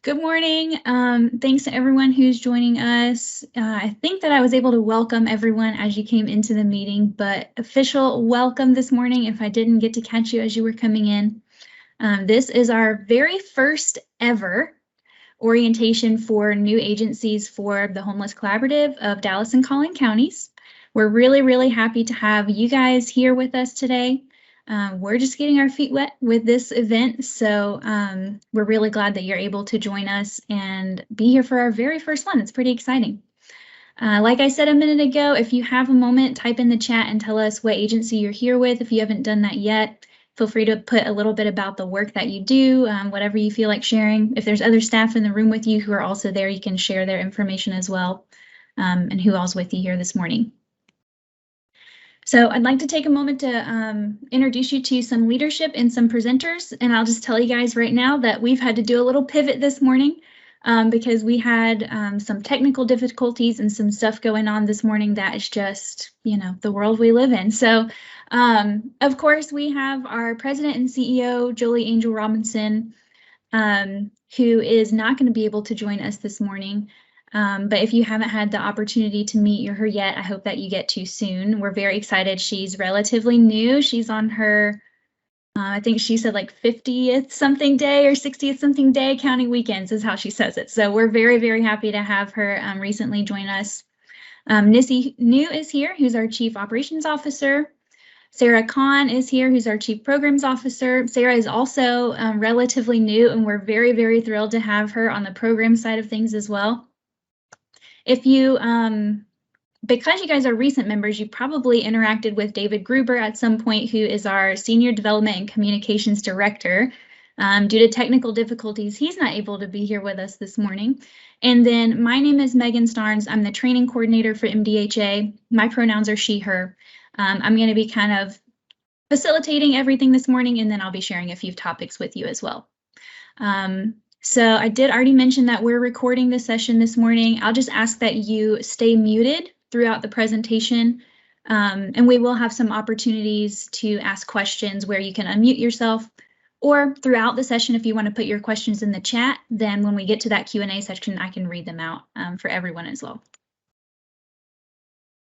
Good morning. Thanks to everyone who's joining us. I think that I was able to welcome everyone as you came into the meeting, but official welcome this morning if I didn't get to catch you as you were coming in. This is our very first ever orientation for new agencies for the Homeless Collaborative of Dallas and Collin counties. We're really happy to have you guys here with us today. We're just getting our feet wet with this event, so we're really glad that you're able to join us and be here for our very first one. It's pretty exciting. Like I said a minute ago, if you have a moment, type in the chat and tell us what agency you're here with. If you haven't done that yet, feel free to put a little bit about the work that you do, whatever you feel like sharing. If there's other staff in the room with you who are also there, you can share their information as well, and who all's with you here this morning. So I'd like to take a moment to introduce you to some leadership and some presenters, and I'll just tell you guys right now that we've had to do a little pivot this morning because we had some technical difficulties and some stuff going on this morning that is just, the world we live in. So of course, we have our president and CEO, Jolie Angel Robinson, who is not going to be able to join us this morning. But if you haven't had the opportunity to meet her yet, I hope that you get to soon. We're very excited. She's relatively new. She's on her, I think she said like 50th something day or 60th something day counting weekends is how she says it. So we're very happy to have her recently join us. Nissy New is here, who's our Chief Operations Officer. Sarah Kahn is here, who's our Chief Programs Officer. Sarah is also relatively new, and we're very thrilled to have her on the program side of things as well. If you, because you guys are recent members, you probably interacted with David Gruber at some point, who is our Senior Development and Communications Director. Due to technical difficulties, he's not able to be here with us this morning. And then my name is Megan Starnes. I'm the training coordinator for MDHA. My pronouns are she, her. I'm going to be kind of facilitating everything this morning, and then I'll be sharing a few topics with you as well. So I did already mention that we're recording this session this morning. I'll just ask that you stay muted throughout the presentation, and we will have some opportunities to ask questions where you can unmute yourself, or throughout the session, if you want to put your questions in the chat, then when we get to that Q&A section, I can read them out for everyone as well.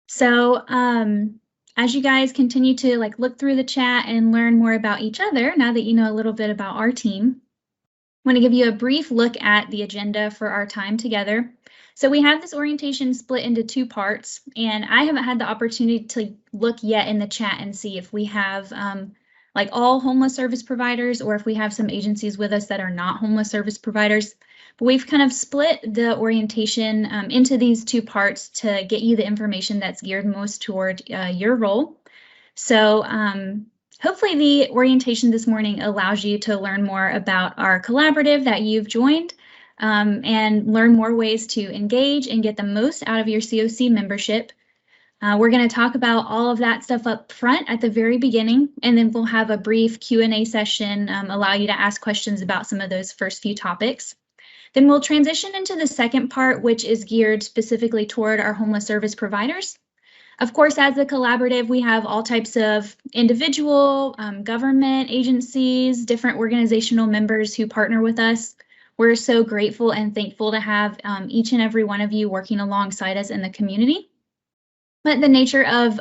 So as you guys continue to look through the chat and learn more about each other, now that you know a little bit about our team, I want to give you a brief look at the agenda for our time together. So we have this orientation split into two parts, and I haven't had the opportunity to look yet in the chat and see if we have all homeless service providers, or if we have some agencies with us that are not homeless service providers. But we've kind of split the orientation into these two parts to get you the information that's geared most toward your role. So hopefully the orientation this morning allows you to learn more about our collaborative that you've joined, and learn more ways to engage and get the most out of your CoC membership. We're going to talk about all of that stuff up front at the very beginning, and then we'll have a brief Q&A session, allow you to ask questions about some of those first few topics. Then we'll transition into the second part, which is geared specifically toward our homeless service providers. Of course, as a collaborative, we have all types of individual, government agencies, different organizational members who partner with us. We're so grateful and thankful to have each and every one of you working alongside us in the community. But the nature of,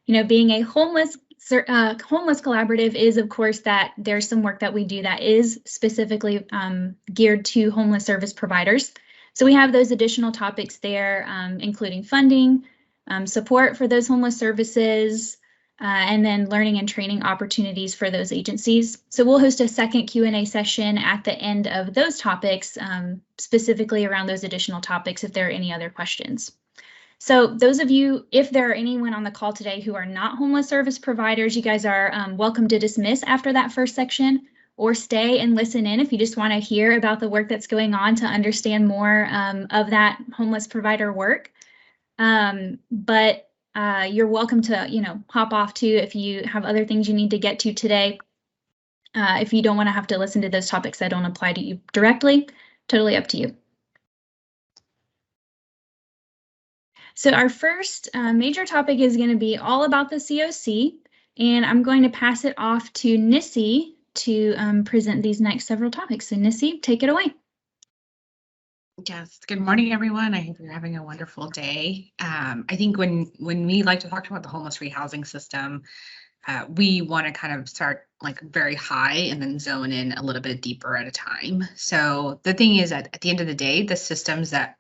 being a homeless collaborative is, of course, that there's some work that we do that is specifically geared to homeless service providers. So we have those additional topics there, including funding, support for those homeless services, and then learning and training opportunities for those agencies. So we'll host a second Q&A session at the end of those topics, specifically around those additional topics if there are any other questions. So those of you, if there are anyone on the call today who are not homeless service providers, you guys are welcome to dismiss after that first section, or stay and listen in if you just want to hear about the work that's going on to understand more of that homeless provider work. But you're welcome to, hop off too if you have other things you need to get to today. If you don't want to have to listen to those topics that don't apply to you directly, totally up to you. So our first major topic is going to be all about the CoC, and I'm going to pass it off to Nissy to present these next several topics. So Nissy, take it away. Yes. Good morning, everyone. I hope you're having a wonderful day. I think when we like to talk about the homeless rehousing system, we want to kind of start like very high and then zone in a little bit deeper at a time. So the thing is that at the end of the day, the systems that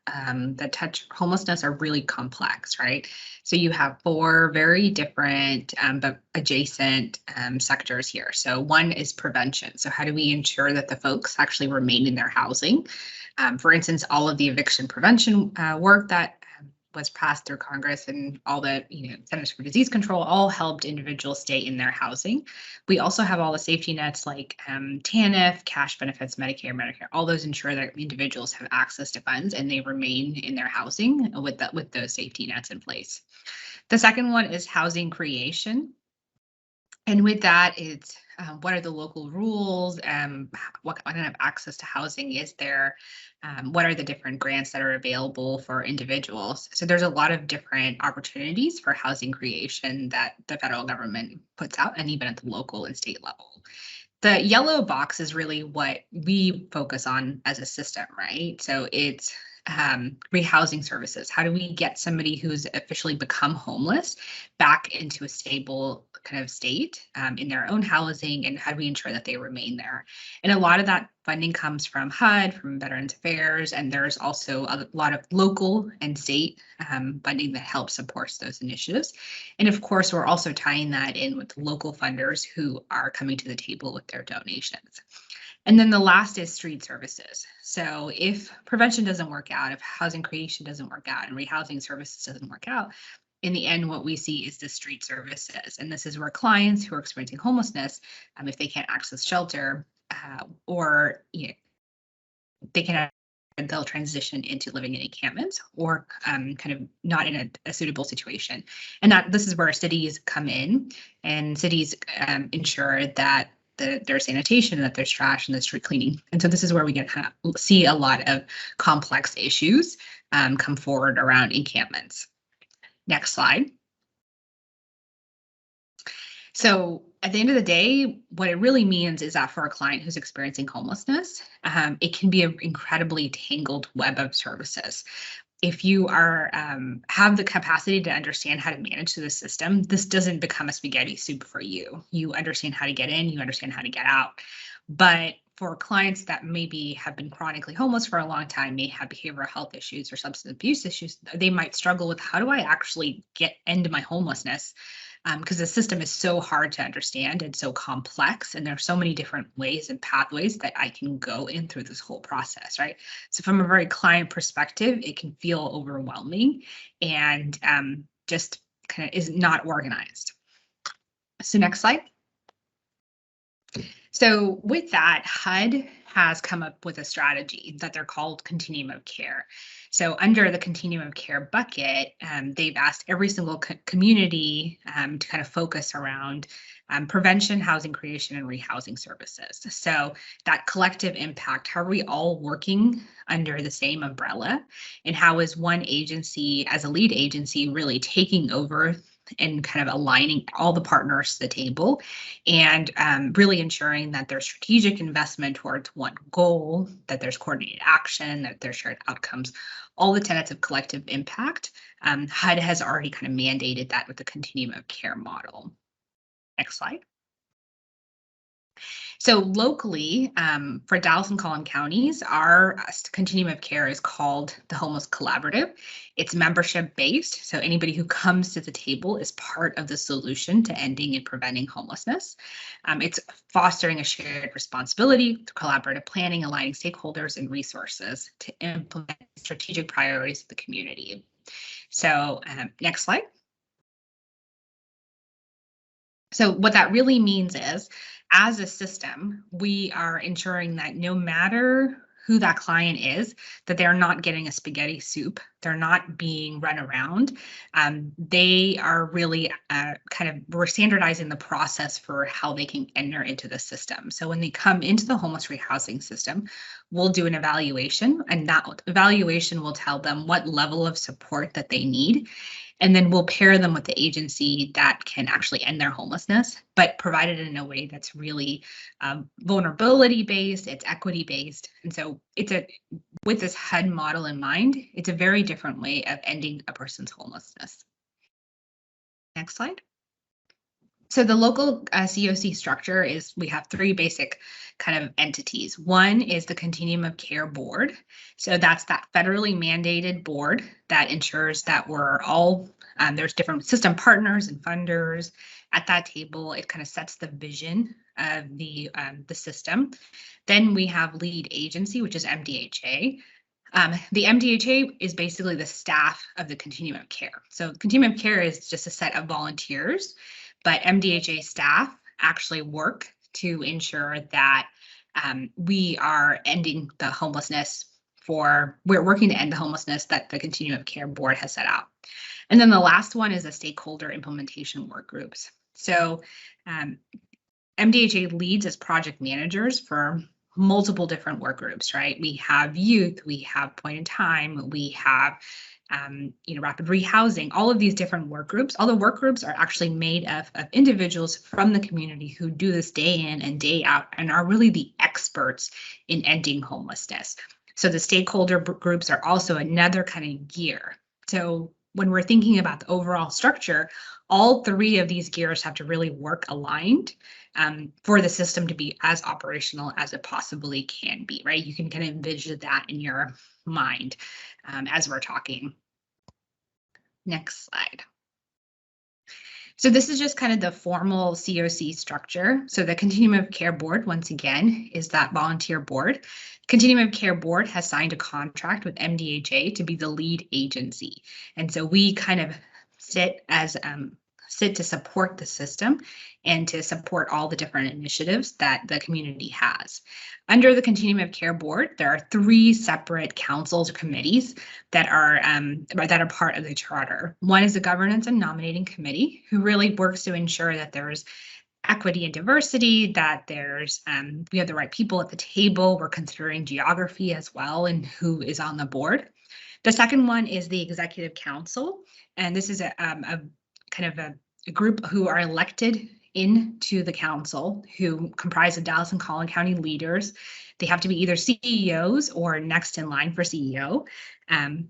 touch homelessness are really complex, right? So you have four very different but adjacent sectors here. So one is prevention. So how do we ensure that the folks actually remain in their housing? For instance, all of the eviction prevention work that was passed through Congress and all the Centers for Disease Control all helped individuals stay in their housing. We also have all the safety nets like TANF, cash benefits, Medicare, all those ensure that individuals have access to funds and they remain in their housing with those safety nets in place. The second one is housing creation. And with that, it's what are the local rules? What kind of access to housing is there? What are the different grants that are available for individuals? So there's a lot of different opportunities for housing creation that the federal government puts out, and even at the local and state level. The yellow box is really what we focus on as a system, right? So it's rehousing services. How do we get somebody who's officially become homeless back into a stable kind of state in their own housing, and how do we ensure that they remain there? And a lot of that funding comes from HUD, from Veterans Affairs, and there's also a lot of local and state funding that helps support those initiatives. And of course, we're also tying that in with local funders who are coming to the table with their donations. And then the last is street services. So if prevention doesn't work out, if housing creation doesn't work out, and rehousing services doesn't work out, in the end, what we see is the street services. And this is where clients who are experiencing homelessness, if they can't access shelter or they'll transition into living in encampments or kind of not in a suitable situation. And that this is where cities come in, and cities ensure that there's sanitation, that there's trash, and the street cleaning. And so this is where we see a lot of complex issues come forward around encampments. Next slide. So at the end of the day, what it really means is that for a client who's experiencing homelessness, it can be an incredibly tangled web of services. If you have the capacity to understand how to manage the system, this doesn't become a spaghetti soup for you. You understand how to get in, you understand how to get out. But for clients that maybe have been chronically homeless for a long time, may have behavioral health issues or substance abuse issues, they might struggle with how do I actually get into my homelessness? Because the system is so hard to understand and so complex, and there's so many different ways and pathways that I can go in through this whole process, right? So from a very client perspective, it can feel overwhelming and just kind of is not organized. So next slide. So with that, HUD has come up with a strategy that they're called Continuum of Care. So under the Continuum of Care bucket, they've asked every single community to kind of focus around prevention, housing creation, and rehousing services. So that collective impact, how are we all working under the same umbrella? And how is one agency, as a lead agency, really taking over and kind of aligning all the partners to the table and really ensuring that there's strategic investment towards one goal, that there's coordinated action, that there's shared outcomes, all the tenets of collective impact. HUD has already kind of mandated that with the Continuum of Care model. Next slide. So locally, for Dallas and Collin counties, our Continuum of Care is called the Homeless Collaborative. It's membership based, so anybody who comes to the table is part of the solution to ending and preventing homelessness. It's fostering a shared responsibility, collaborative planning, aligning stakeholders and resources to implement strategic priorities of the community. So next slide. So what that really means is, as a system, we are ensuring that no matter who that client is, that they're not getting a spaghetti soup, they're not being run around. They are really we're standardizing the process for how they can enter into the system. So when they come into the homeless rehousing system, we'll do an evaluation, and that evaluation will tell them what level of support that they need. And then we'll pair them with the agency that can actually end their homelessness, but provide it in a way that's really vulnerability based, it's equity based. And so it's a with this HUD model in mind, it's a very different way of ending a person's homelessness. Next slide. So the local CoC structure is, we have three basic kind of entities. One is the Continuum of Care Board. So that's that federally mandated board that ensures that we're all, there's different system partners and funders at that table. It kind of sets the vision of the system. Then we have lead agency, which is MDHA. The MDHA is basically the staff of the Continuum of Care. So Continuum of Care is just a set of volunteers, but MDHA staff actually work to ensure that we are ending the homelessness we're working to end the homelessness that the Continuum of Care Board has set out. And then the last one is the stakeholder implementation work groups. So MDHA leads as project managers for multiple different work groups, right? We have youth, we have point in time, we have rapid rehousing, all of these different work groups. All the work groups are actually made of individuals from the community who do this day in and day out and are really the experts in ending homelessness. So the stakeholder groups are also another kind of gear. So when we're thinking about the overall structure, all three of these gears have to really work aligned for the system to be as operational as it possibly can be, right? You can kind of envision that in your mind as we're talking. Next slide. So this is just kind of the formal CoC structure. So the Continuum of Care Board, once again, is that volunteer board. Continuum of Care Board has signed a contract with MDHA to be the lead agency. And so we kind of sit to support the system and to support all the different initiatives that the community has. Under the Continuum of Care Board, there are three separate councils or committees that are part of the charter. One is the Governance and Nominating Committee, who really works to ensure that there's equity and diversity, that there's we have the right people at the table. We're considering geography as well and who is on the board. The second one is the Executive Council, and this is a kind of a group who are elected into the council, who comprise of Dallas and Collin County leaders. They have to be either CEOs or next in line for CEO. And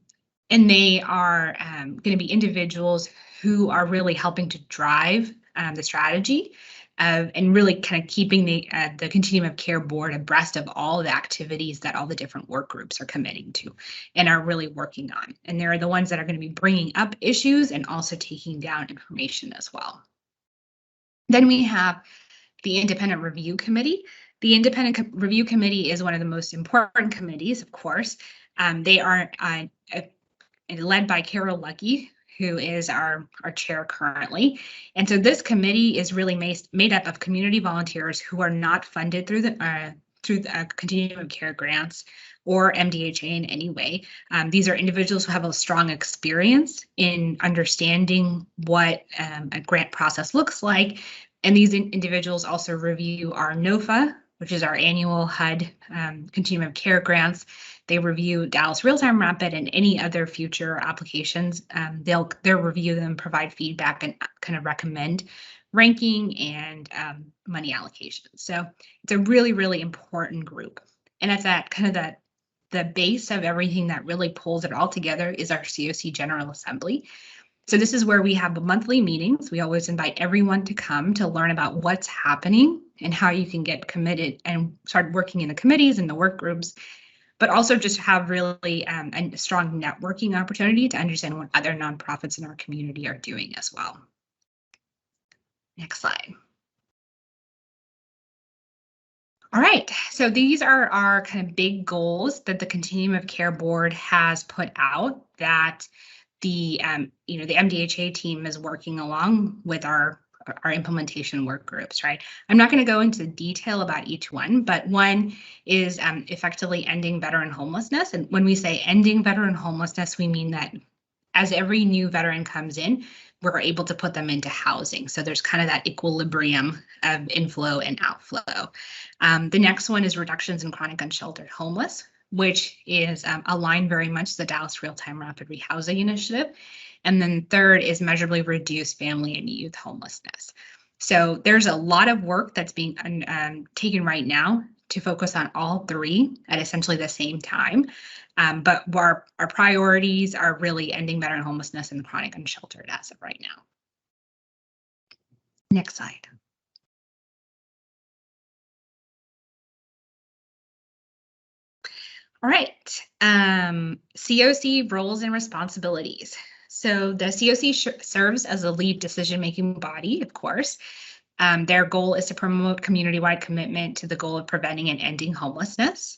they are going to be individuals who are really helping to drive the strategy and really kind of keeping the Continuum of Care Board abreast of all the activities that all the different work groups are committing to and are really working on. And they're the ones that are going to be bringing up issues and also taking down information as well. Then we have the Independent Review Committee. The Independent Review Committee is one of the most important committees, of course. They are led by Carol Lucky, who is our chair currently. And so this committee is really made up of community volunteers who are not funded through the Continuum of Care grants or MDHA in any way. These are individuals who have a strong experience in understanding what a grant process looks like. And these individuals also review our NOFA, which is our annual HUD Continuum of Care grants. They review Dallas Real-Time Rapid and any other future applications. They'll review them, provide feedback, and kind of recommend ranking and money allocation. So it's a really, really important group. And at that kind of the base of everything that really pulls it all together is our CoC General Assembly. So this is where we have monthly meetings. We always invite everyone to come to learn about what's happening and how you can get committed and start working in the committees and the work groups, but also just have really a strong networking opportunity to understand what other nonprofits in our community are doing as well. Next slide. All right, so these are our kind of big goals that the Continuum of Care Board has put out that the the MDHA team is working along with our implementation work groups, right? I'm not going to go into detail about each one, but one is effectively ending veteran homelessness. And when we say ending veteran homelessness, we mean that as every new veteran comes in, we're able to put them into housing. So there's kind of that equilibrium of inflow and outflow. The next one is reductions in chronic unsheltered homeless, which is aligned very much to the Dallas Real-Time Rapid Rehousing Initiative. And then third is measurably reduce family and youth homelessness. So there's a lot of work that's being taken right now to focus on all three at essentially the same time. But our priorities are really ending veteran homelessness and chronic unsheltered as of right now. Next slide. All right, CoC roles and responsibilities. So the CoC serves as a lead decision-making body, of course. Their goal is to promote community-wide commitment to the goal of preventing and ending homelessness,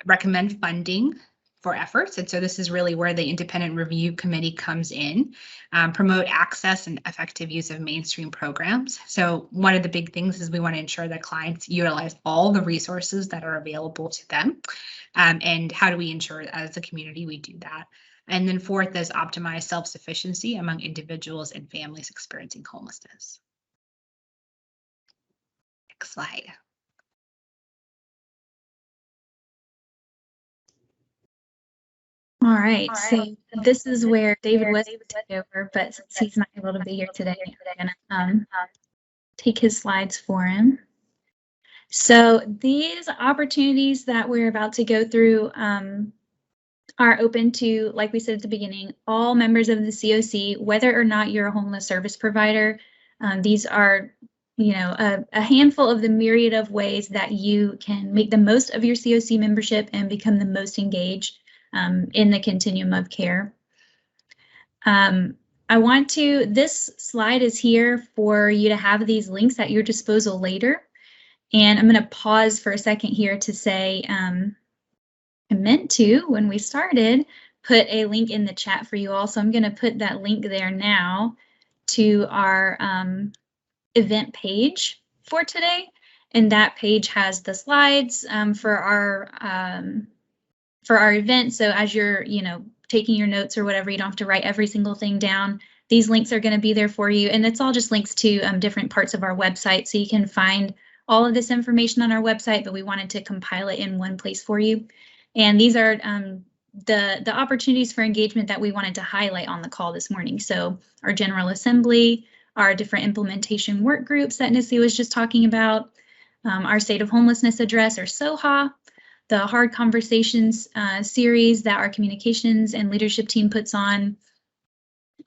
recommend funding for efforts. And so this is really where the independent review committee comes in, promote access and effective use of mainstream programs. So one of the big things is we want to ensure that clients utilize all the resources that are available to them. And how do we ensure as a community we do that? And then fourth is optimize self-sufficiency among individuals and families experiencing homelessness. Next slide. All right, so this is where David was to take over, but since he's not able to be here today, I'm going to take his slides for him. So these opportunities that we're about to go through are open to, like we said at the beginning, all members of the CoC, whether or not you're a homeless service provider. These are, you know, a handful of the myriad of ways that you can make the most of your CoC membership and become the most engaged in the continuum of care. This slide is here for you to have these links at your disposal later. And I'm going to pause for a second here to say, I meant to, when we started, put a link in the chat for you all. So I'm going to put that link there now to our event page for today. And that page has the slides for our event. So as you're, you know, taking your notes or whatever, you don't have to write every single thing down. These links are going to be there for you. And it's all just links to different parts of our website. So you can find all of this information on our website, but we wanted to compile it in one place for you. And these are the opportunities for engagement that we wanted to highlight on the call this morning. So our General Assembly, our different implementation work groups that Nissy was just talking about, our State of Homelessness Address, or SOHA, the Hard Conversations series that our communications and leadership team puts on,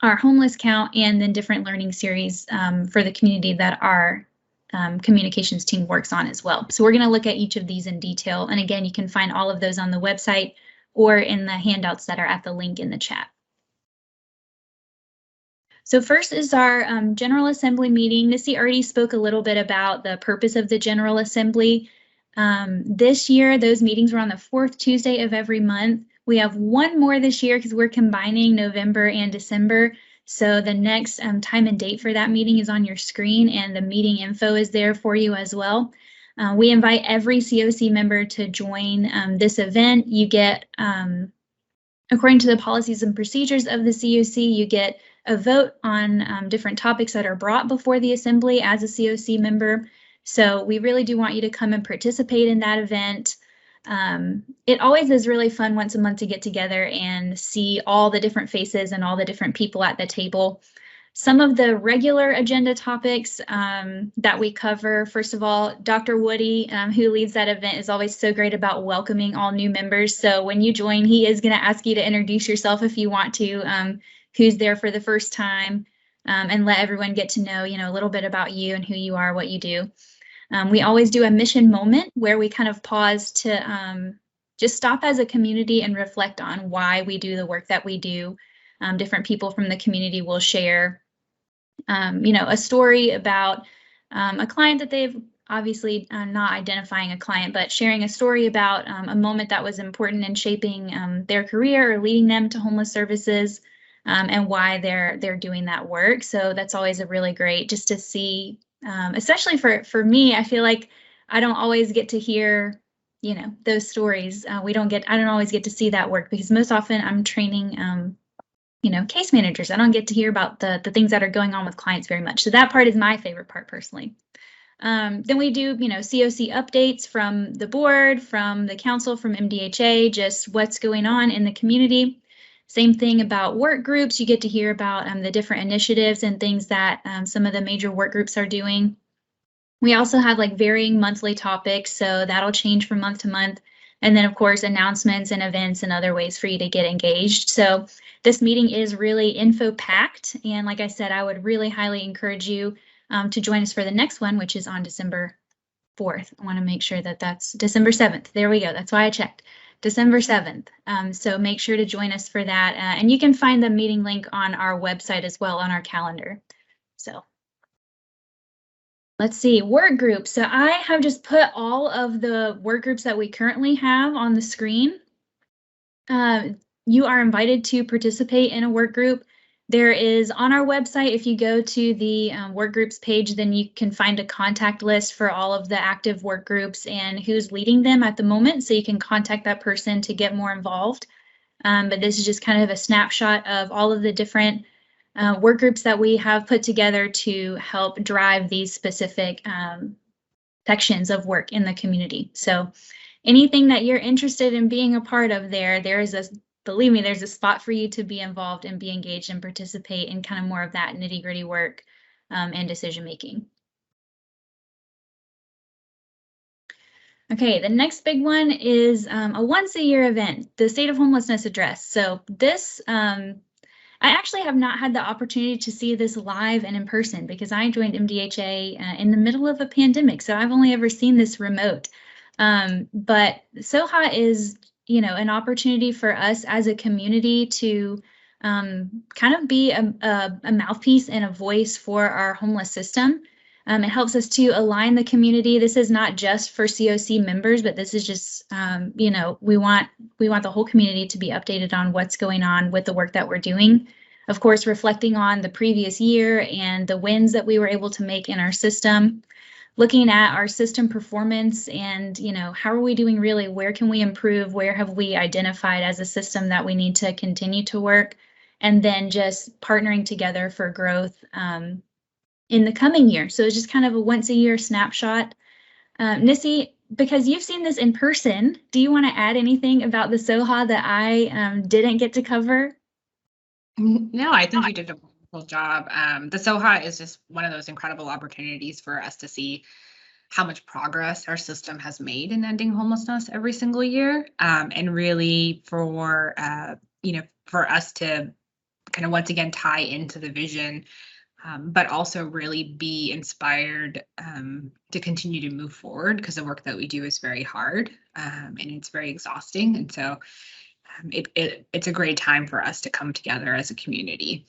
our homeless count, and then different learning series for the community that our communications team works on as well. So we're going to look at each of these in detail. And again, you can find all of those on the website or in the handouts that are at the link in the chat. So first is our General Assembly meeting. Nissy already spoke a little bit about the purpose of the General Assembly. This year, those meetings were on the fourth Tuesday of every month. We have one more this year because we're combining November and December. So the next time and date for that meeting is on your screen, and the meeting info is there for you as well. We invite every CoC member to join this event. You get, according to the policies and procedures of the CoC, you get a vote on different topics that are brought before the assembly as a CoC member. So we really do want you to come and participate in that event. It always is really fun once a month to get together and see all the different faces and all the different people at the table. Some of the regular agenda topics that we cover, first of all, Dr. Woody, who leads that event, is always so great about welcoming all new members. So when you join, he is going to ask you to introduce yourself if you want to, who's there for the first time, and let everyone get to know, a little bit about you and who you are, what you do. We always do a mission moment where we kind of pause to just stop as a community and reflect on why we do the work that we do. Different people from the community will share, a story about a client that they've obviously not identifying a client, but sharing a story about a moment that was important in shaping their career or leading them to homeless services, and why they're doing that work. So that's always a really great just to see. Especially for me, I feel like I don't always get to hear, those stories. I don't always get to see that work because most often I'm training, case managers. I don't get to hear about the things that are going on with clients very much. So that part is my favorite part personally. Then we do, CoC updates from the board, from the council, from MDHA, just what's going on in the community. Same thing about work groups. You get to hear about the different initiatives and things that some of the major work groups are doing. We also have like varying monthly topics, so that'll change from month to month. And then of course, announcements and events and other ways for you to get engaged. So this meeting is really info packed. And like I said, I would really highly encourage you to join us for the next one, which is on December 4th. I want to make sure that that's December 7th. There we go. That's why I checked. December 7th. So make sure to join us for that. And you can find the meeting link on our website as well on our calendar. So let's see, work groups. So I have just put all of the work groups that we currently have on the screen. You are invited to participate in a work group. There is on our website, if you go to the work groups page, then you can find a contact list for all of the active work groups and who's leading them at the moment. So you can contact that person to get more involved. But this is just kind of a snapshot of all of the different work groups that we have put together to help drive these specific sections of work in the community. So anything that you're interested in being a part of there is a, believe me, there's a spot for you to be involved and be engaged and participate in kind of more of that nitty-gritty work and decision making. Okay, the next big one is a once-a-year event, the State of Homelessness Address. So this, I actually have not had the opportunity to see this live and in person because I joined MDHA in the middle of a pandemic, so I've only ever seen this remote. But SOHA is, you know, an opportunity for us as a community to kind of be a mouthpiece and a voice for our homeless system. It helps us to align the community. This is not just for CoC members, but this is just, you know, we want the whole community to be updated on what's going on with the work that we're doing. Of course, reflecting on the previous year and the wins that we were able to make in our system, looking at our system performance and, you know, how are we doing really? Where can we improve? Where have we identified as a system that we need to continue to work? And then just partnering together for growth in the coming year. So it's just kind of a once a year snapshot. Nissy, because you've seen this in person, do you want to add anything about the SOHA that I didn't get to cover? No, I think you did a wonderful job. The SOHA is just one of those incredible opportunities for us to see how much progress our system has made in ending homelessness every single year. And really for, you know, for us to kind of once again tie into the vision, but also really be inspired to continue to move forward because the work that we do is very hard and it's very exhausting. And so it's a great time for us to come together as a community.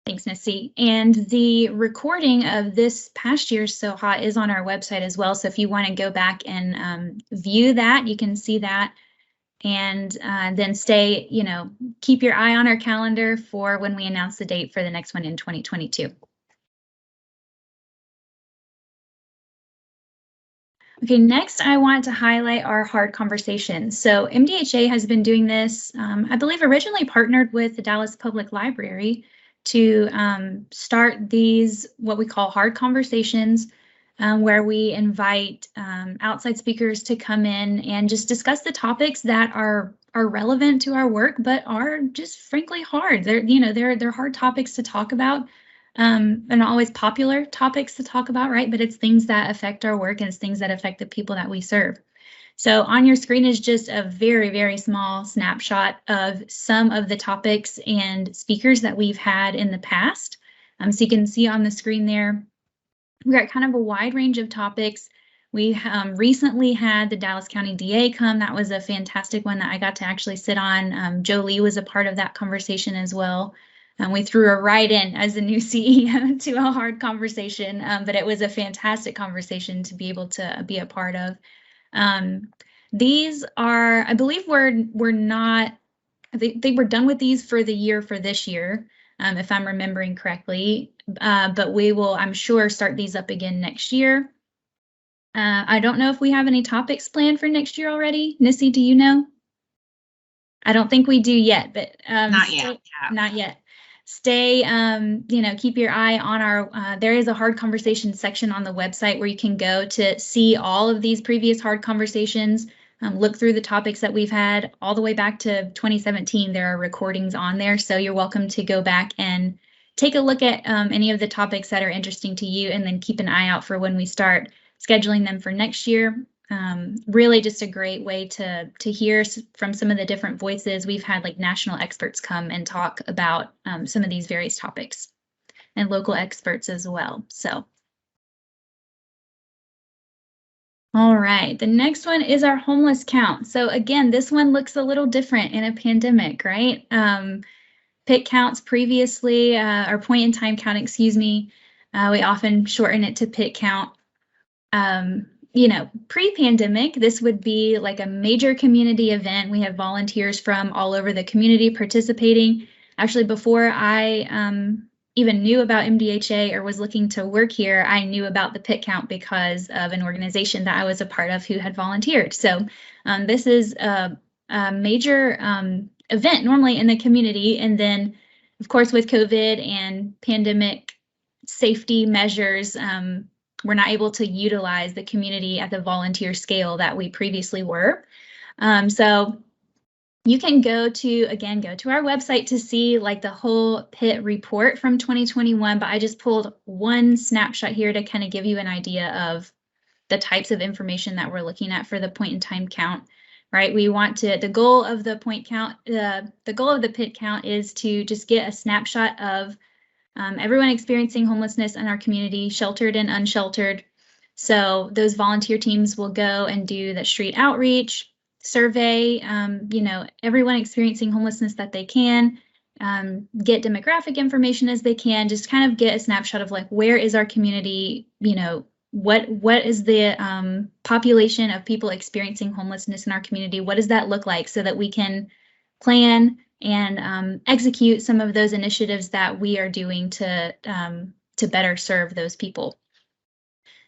Thanks, Nissy. And the recording of this past year's SOHA is on our website as well. So if you want to go back and view that, you can see that. And then stay, you know, keep your eye on our calendar for when we announce the date for the next one in 2022. Okay, next I want to highlight our hard conversations. So MDHA has been doing this, I believe originally partnered with the Dallas Public Library to start these, what we call hard conversations, where we invite outside speakers to come in and just discuss the topics that are relevant to our work, but are just frankly hard. They're hard topics to talk about, and not always popular topics to talk about, right? But it's things that affect our work and it's things that affect the people that we serve. So on your screen is just a very, very small snapshot of some of the topics and speakers that we've had in the past. So you can see on the screen there, we've got kind of a wide range of topics. We recently had the Dallas County DA come. That was a fantastic one that I got to actually sit on. Joe Lee was a part of that conversation as well. We threw her right in as the new CEO to a hard conversation, but it was a fantastic conversation to be able to be a part of. These are, I believe we're not, they were done with these for the year for this year, if I'm remembering correctly, but we will, I'm sure, start these up again next year. I don't know if we have any topics planned for next year already. Nissy, do you know? I don't think we do yet, but Not yet. Not yet. Stay, keep your eye on our, there is a hard conversation section on the website where you can go to see all of these previous hard conversations, look through the topics that we've had all the way back to 2017. There are recordings on there, so you're welcome to go back and, take a look at any of the topics that are interesting to you, and then keep an eye out for when we start scheduling them for next year. Really just a great way to hear from some of the different voices. We've had like national experts come and talk about some of these various topics, and local experts as well. So, all right, the next one is our homeless count. So again, this one looks a little different in a pandemic, right? PIT counts previously, or point in time count, excuse me. We often shorten it to PIT count. You know, pre-pandemic, this would be like a major community event. We have volunteers from all over the community participating. Actually, before I even knew about MDHA or was looking to work here, I knew about the PIT count because of an organization that I was a part of who had volunteered. So this is a major event normally in the community. And then, of course, with COVID and pandemic safety measures, we're not able to utilize the community at the volunteer scale that we previously were. So you can go to our website to see like the whole PIT report from 2021, but I just pulled one snapshot here to kind of give you an idea of the types of information that we're looking at for the point in time count, right? We want to, the goal of the point count, the goal of the PIT count is to just get a snapshot of everyone experiencing homelessness in our community, sheltered and unsheltered. So those volunteer teams will go and do the street outreach, survey, you know, everyone experiencing homelessness that they can, get demographic information as they can, just kind of get a snapshot of like, where is our community, you know, what is the population of people experiencing homelessness in our community? What does that look like so that we can plan and execute some of those initiatives that we are doing to better serve those people.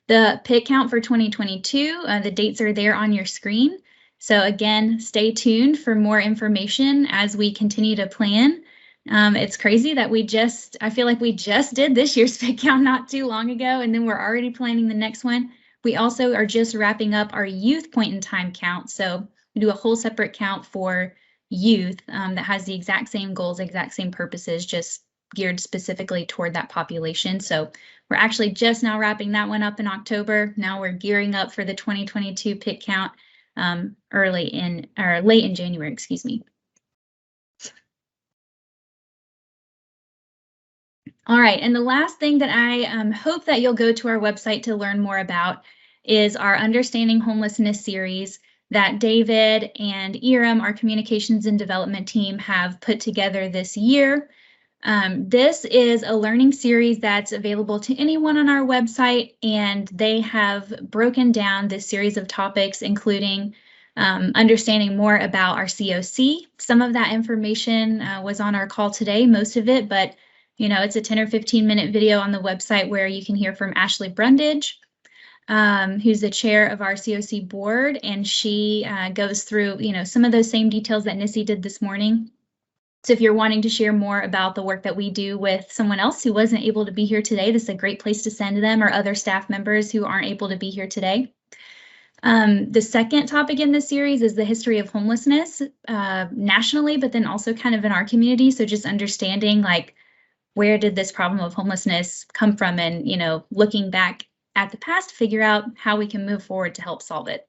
The PIT count for 2022, the dates are there on your screen. So again, stay tuned for more information as we continue to plan. It's crazy that I feel like we just did this year's PIT count not too long ago, and then we're already planning the next one. We also are just wrapping up our youth point in time count. So we do a whole separate count for youth that has the exact same goals, exact same purposes, just geared specifically toward that population. So we're actually just now wrapping that one up in October. Now we're gearing up for the 2022 PIT count late in January, excuse me. All right, and the last thing that I hope that you'll go to our website to learn more about is our Understanding Homelessness series that David and Iram, our communications and development team, have put together this year. This is a learning series that's available to anyone on our website, and they have broken down this series of topics, including understanding more about our CoC. Some of that information was on our call today, most of it, but you know, it's a 10 or 15-minute video on the website where you can hear from Ashley Brundage, who's the chair of our CoC board, and she goes through, you know, some of those same details that Nissy did this morning. So if you're wanting to share more about the work that we do with someone else who wasn't able to be here today, this is a great place to send them, or other staff members who aren't able to be here today. The second topic in this series is the history of homelessness nationally, but then also kind of in our community. So just understanding like, where did this problem of homelessness come from, and, you know, looking back at the past to figure out how we can move forward to help solve it.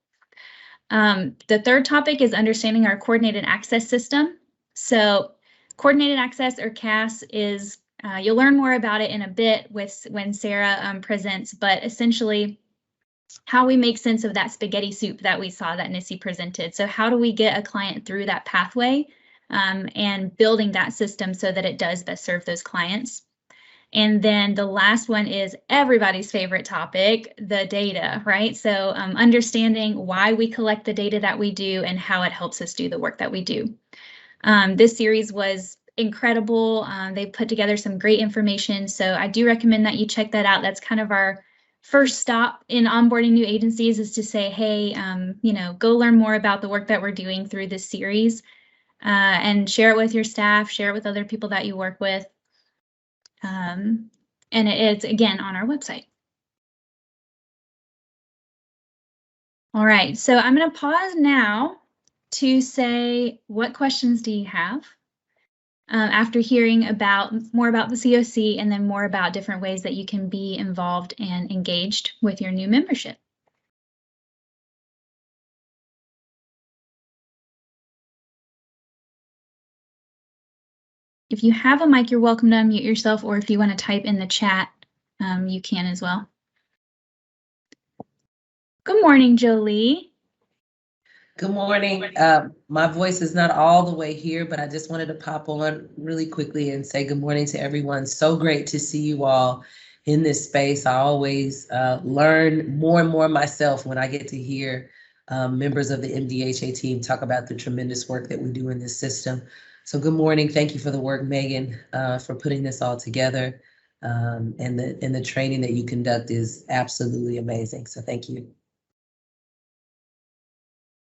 The third topic is understanding our coordinated access system. So coordinated access, or CAS, is, you'll learn more about it in a bit when Sarah presents, but essentially how we make sense of that spaghetti soup that we saw that Nissy presented. So how do we get a client through that pathway and building that system so that it does best serve those clients. And then the last one is everybody's favorite topic, the data, right? So understanding why we collect the data that we do and how it helps us do the work that we do. This series was incredible. They put together some great information. So I do recommend that you check that out. That's kind of our first stop in onboarding new agencies, is to say, hey, you know, go learn more about the work that we're doing through this series. And share it with your staff, share it with other people that you work with. And it's, again, on our website. All right, so I'm going to pause now to say, what questions do you have? after hearing more about the CoC and then more about different ways that you can be involved and engaged with your new membership. If you have a mic, you're welcome to unmute yourself, or if you want to type in the chat, you can as well. Good morning, Jolie. Good morning. My voice is not all the way here, but I just wanted to pop on really quickly and say good morning to everyone. So great to see you all in this space. I always learn more and more myself when I get to hear members of the MDHA team talk about the tremendous work that we do in this system. So good morning. Thank you for the work, Megan, for putting this all together. And the training that you conduct is absolutely amazing. So thank you.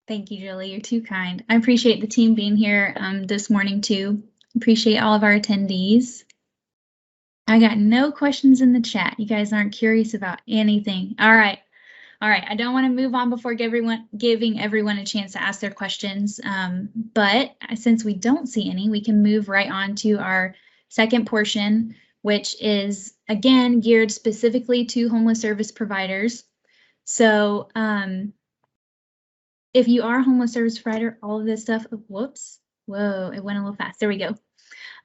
Thank you, Julie. You're too kind. I appreciate the team being here this morning too. Appreciate all of our attendees. I got no questions in the chat. You guys aren't curious about anything. All right. All right. I don't want to move on before giving everyone a chance to ask their questions. But since we don't see any, we can move right on to our second portion, which is again geared specifically to homeless service providers. So if you are a homeless service provider, all of this stuff, whoops, whoa, it went a little fast. There we go.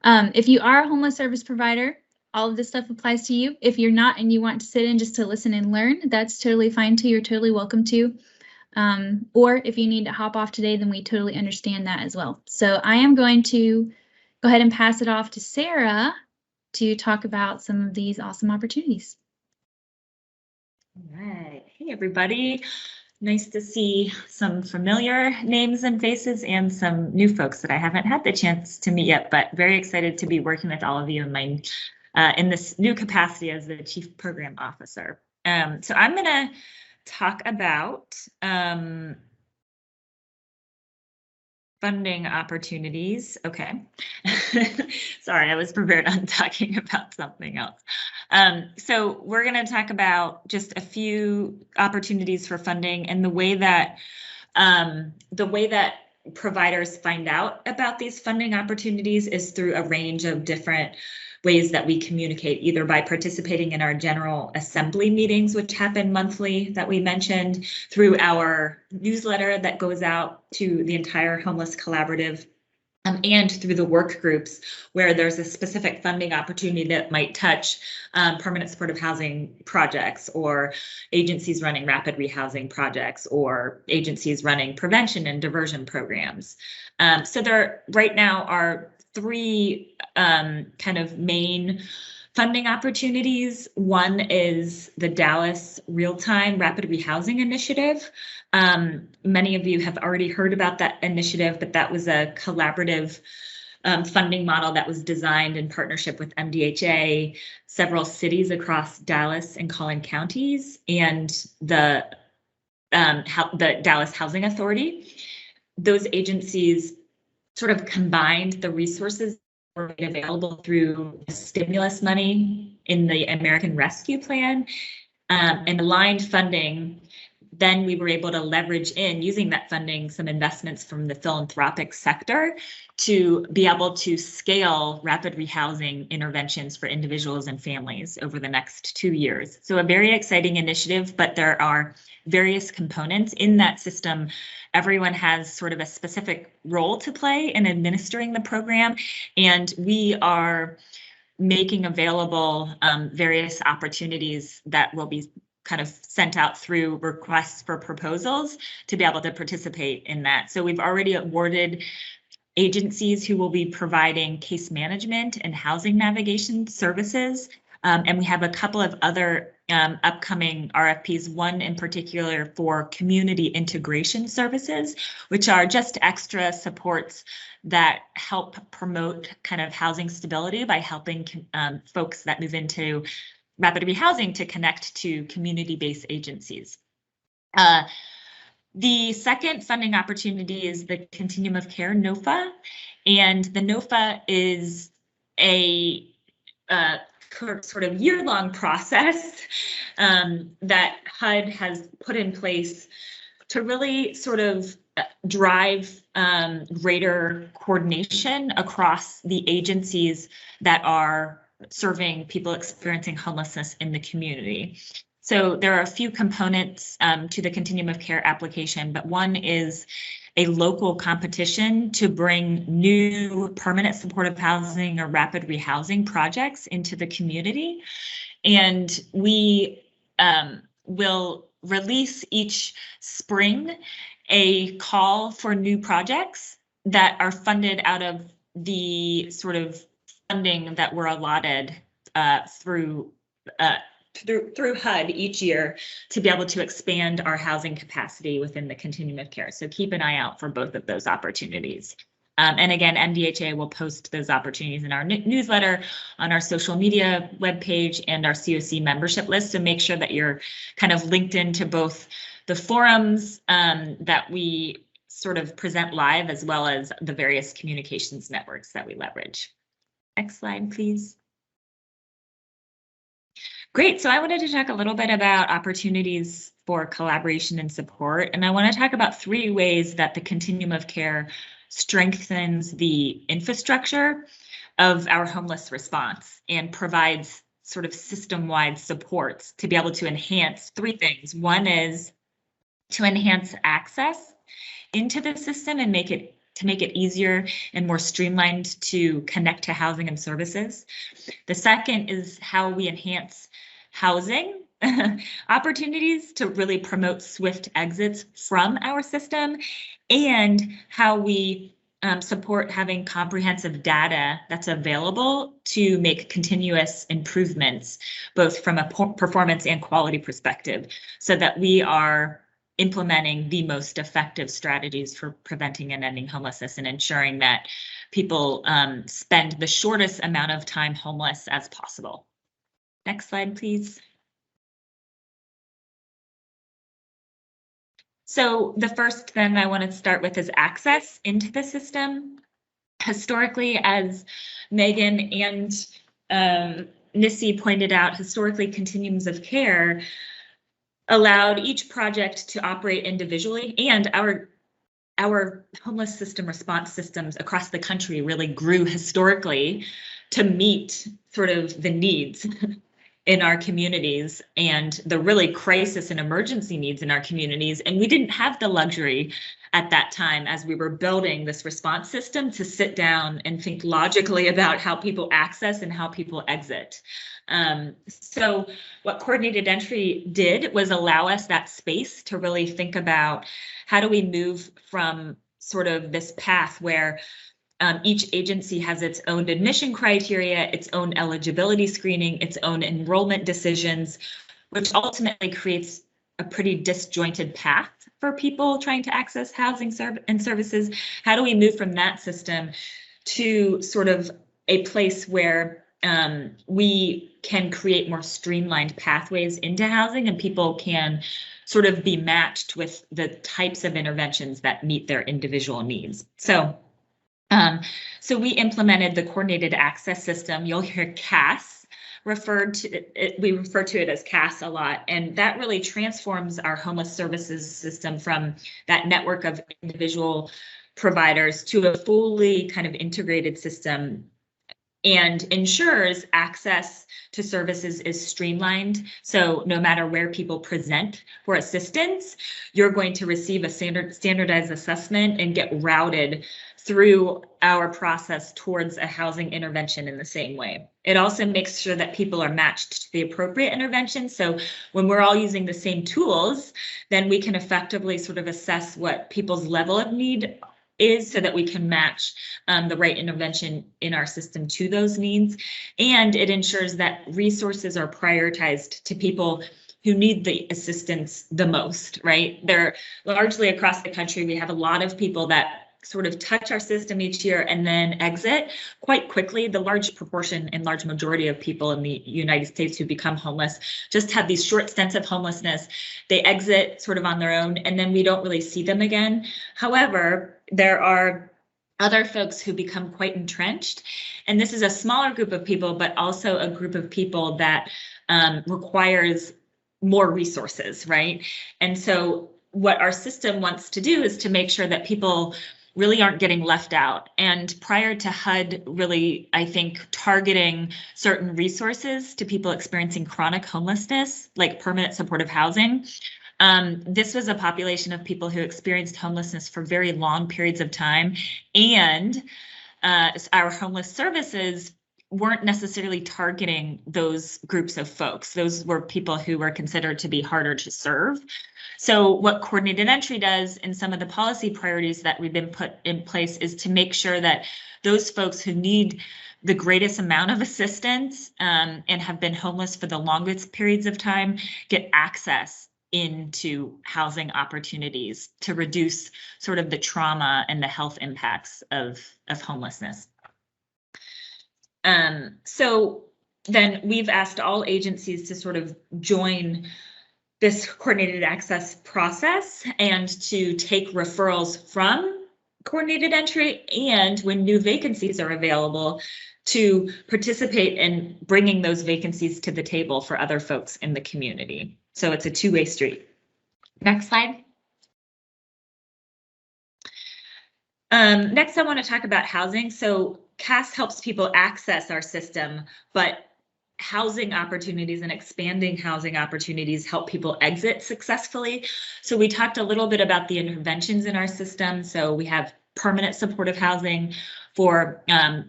If you are a homeless service provider, all of this stuff applies to you. If you're not and you want to sit in just to listen and learn, that's totally fine too. You're totally welcome to. Or if you need to hop off today, then we totally understand that as well. So I am going to go ahead and pass it off to Sarah to talk about some of these awesome opportunities. All right. Hey, everybody. Nice to see some familiar names and faces and some new folks that I haven't had the chance to meet yet, but very excited to be working with all of you in this new capacity as the Chief Program Officer. So I'm going to talk about funding opportunities. Okay. Sorry, I was prepared on talking about something else. So we're going to talk about just a few opportunities for funding and the way that providers find out about these funding opportunities is through a range of different ways that we communicate, either by participating in our General Assembly meetings, which happen monthly that we mentioned, through our newsletter that goes out to the entire Homeless Collaborative, and through the work groups where there's a specific funding opportunity that might touch permanent supportive housing projects or agencies running rapid rehousing projects or agencies running prevention and diversion programs. So there right now are three kind of main funding opportunities. One is the Dallas Real-Time Rapid Rehousing Initiative. Many of you have already heard about that initiative, but that was a collaborative funding model that was designed in partnership with MDHA, several cities across Dallas and Collin counties, and the Dallas Housing Authority. Those agencies sort of combined the resources that were made available through stimulus money in the American Rescue Plan and aligned funding. Then we were able to leverage in using that funding some investments from the philanthropic sector to be able to scale rapid rehousing interventions for individuals and families over the next 2 years. So a very exciting initiative, but there are various components in that system. Everyone has sort of a specific role to play in administering the program, and we are making available various opportunities that will be kind of sent out through requests for proposals to be able to participate in that. So we've already awarded agencies who will be providing case management and housing navigation services. And we have a couple of other upcoming RFPs, one in particular for community integration services, which are just extra supports that help promote kind of housing stability by helping folks that move into rapid rehousing to connect to community-based agencies. The second funding opportunity is the Continuum of Care, NOFA, and the NOFA is a sort of year-long process that HUD has put in place to really sort of drive greater coordination across the agencies that are serving people experiencing homelessness in the community. So there are a few components to the Continuum of Care application, but one is a local competition to bring new permanent supportive housing or rapid rehousing projects into the community. And we will release each spring a call for new projects that are funded out of the sort of funding that we're allotted through HUD each year to be able to expand our housing capacity within the Continuum of Care. So keep an eye out for both of those opportunities. And again, MDHA will post those opportunities in our newsletter, on our social media webpage, and our CoC membership list. So make sure that you're kind of linked into both the forums that we sort of present live, as well as the various communications networks that we leverage. Next slide, please. Great. So I wanted to talk a little bit about opportunities for collaboration and support. And I want to talk about 3 ways that the Continuum of Care strengthens the infrastructure of our homeless response and provides sort of system-wide supports to be able to enhance 3 things. One is to enhance access into the system and make it easier and more streamlined to connect to housing and services. The second is how we enhance housing opportunities to really promote swift exits from our system, and how we support having comprehensive data that's available to make continuous improvements, both from a performance and quality perspective, so that we are implementing the most effective strategies for preventing and ending homelessness and ensuring that people spend the shortest amount of time homeless as possible. Next slide, please. So the first then I want to start with is access into the system. Historically, as Megan and Nissy pointed out, historically continuums of care allowed each project to operate individually, and our homeless system response systems across the country really grew historically to meet sort of the needs in our communities and the really crisis and emergency needs in our communities. And we didn't have the luxury at that time, as we were building this response system, to sit down and think logically about how people access and how people exit. So what coordinated entry did was allow us that space to really think about how do we move from sort of this path where each agency has its own admission criteria, its own eligibility screening, its own enrollment decisions, which ultimately creates a pretty disjointed path for people trying to access housing and services. How do we move from that system to sort of a place where we can create more streamlined pathways into housing, and people can sort of be matched with the types of interventions that meet their individual needs? So we implemented the coordinated access system. You'll hear CAS referred to it. We refer to it as CAS a lot, and that really transforms our homeless services system from that network of individual providers to a fully kind of integrated system, and ensures access to services is streamlined. So no matter where people present for assistance, you're going to receive a standardized assessment and get routed through our process towards a housing intervention in the same way. It also makes sure that people are matched to the appropriate intervention. So when we're all using the same tools, then we can effectively sort of assess what people's level of need is, so that we can match the right intervention in our system to those needs. And it ensures that resources are prioritized to people who need the assistance the most, right? They're largely across the country. We have a lot of people that sort of touch our system each year and then exit quite quickly. The large proportion and large majority of people in the United States who become homeless just have these short stints of homelessness. They exit sort of on their own, and then we don't really see them again. However, there are other folks who become quite entrenched, and this is a smaller group of people, but also a group of people that requires more resources, right? And so what our system wants to do is to make sure that people really aren't getting left out. And prior to HUD really, I think, targeting certain resources to people experiencing chronic homelessness, like permanent supportive housing, this was a population of people who experienced homelessness for very long periods of time. And our homeless services weren't necessarily targeting those groups of folks. Those were people who were considered to be harder to serve. So what coordinated entry does in some of the policy priorities that we've been put in place is to make sure that those folks who need the greatest amount of assistance and have been homeless for the longest periods of time get access into housing opportunities to reduce sort of the trauma and the health impacts of homelessness. So then we've asked all agencies to sort of join this coordinated access process and to take referrals from coordinated entry, and when new vacancies are available, to participate in bringing those vacancies to the table for other folks in the community. So it's a two-way street. Next slide. Next, I want to talk about housing. So CAS helps people access our system, but housing opportunities and expanding housing opportunities help people exit successfully. So we talked a little bit about the interventions in our system. So we have permanent supportive housing for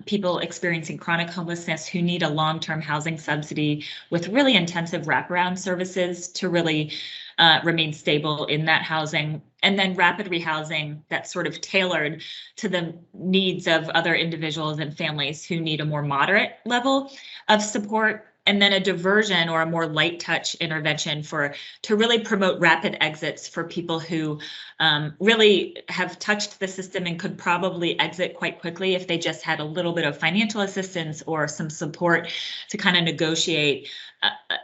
people experiencing chronic homelessness who need a long-term housing subsidy with really intensive wraparound services to really remain stable in that housing. And then rapid rehousing that's sort of tailored to the needs of other individuals and families who need a more moderate level of support. And then a diversion or a more light touch intervention to really promote rapid exits for people who really have touched the system and could probably exit quite quickly if they just had a little bit of financial assistance or some support to kind of negotiate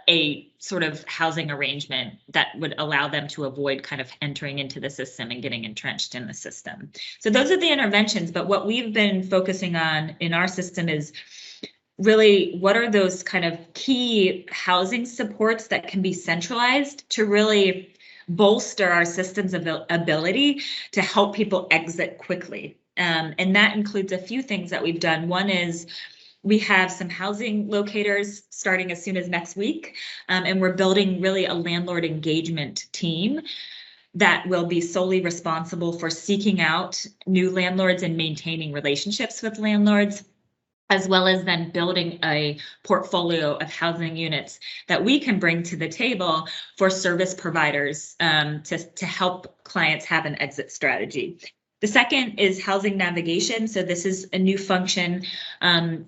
a sort of housing arrangement that would allow them to avoid kind of entering into the system and getting entrenched in the system. So those are the interventions, but what we've been focusing on in our system is really what are those kind of key housing supports that can be centralized to really bolster our system's ability to help people exit quickly. And that includes a few things that we've done. One is we have some housing locators starting as soon as next week, and we're building really a landlord engagement team that will be solely responsible for seeking out new landlords and maintaining relationships with landlords, as well as then building a portfolio of housing units that we can bring to the table for service providers to help clients have an exit strategy. The second is housing navigation. So this is a new function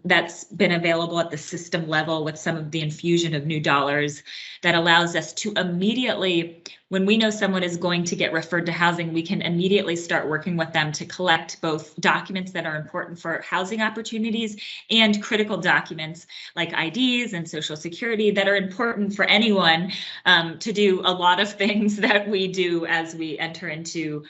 that's been available at the system level with some of the infusion of new dollars that allows us to immediately, when we know someone is going to get referred to housing, we can immediately start working with them to collect both documents that are important for housing opportunities and critical documents like IDs and Social Security that are important for anyone to do a lot of things that we do as we enter into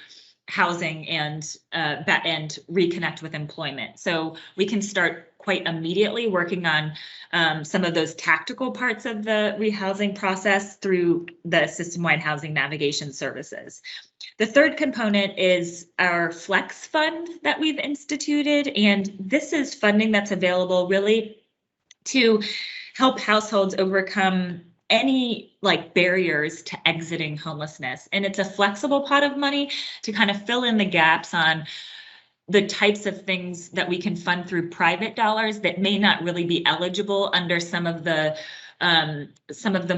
housing and reconnect with employment. So we can start quite immediately working on some of those tactical parts of the rehousing process through the system-wide housing navigation services. The third component is our Flex Fund that we've instituted, and this is funding that's available really to help households overcome any barriers to exiting homelessness. And it's a flexible pot of money to kind of fill in the gaps on the types of things that we can fund through private dollars that may not really be eligible under some of the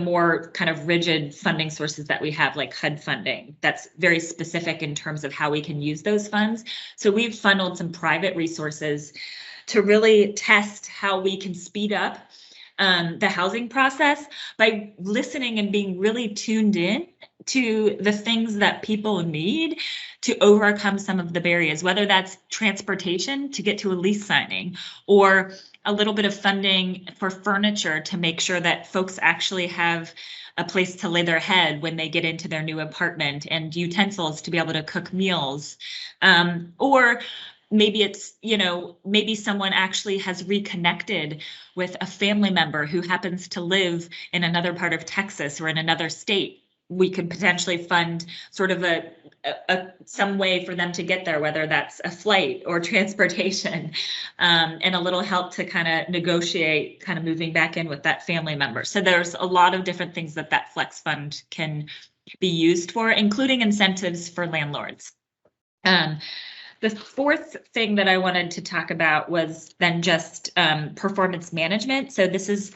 more kind of rigid funding sources that we have, like HUD funding. That's very specific in terms of how we can use those funds. So we've funneled some private resources to really test how we can speed up the housing process by listening and being really tuned in to the things that people need to overcome some of the barriers, whether that's transportation to get to a lease signing or a little bit of funding for furniture to make sure that folks actually have a place to lay their head when they get into their new apartment, and utensils to be able to cook meals, or maybe it's, maybe someone actually has reconnected with a family member who happens to live in another part of Texas or in another state. we could potentially fund sort of some way for them to get there, whether that's a flight or transportation, and a little help to kind of negotiate kind of moving back in with that family member. So there's a lot of different things that Flex Fund can be used for, including incentives for landlords. The fourth thing that I wanted to talk about was then just performance management. So this is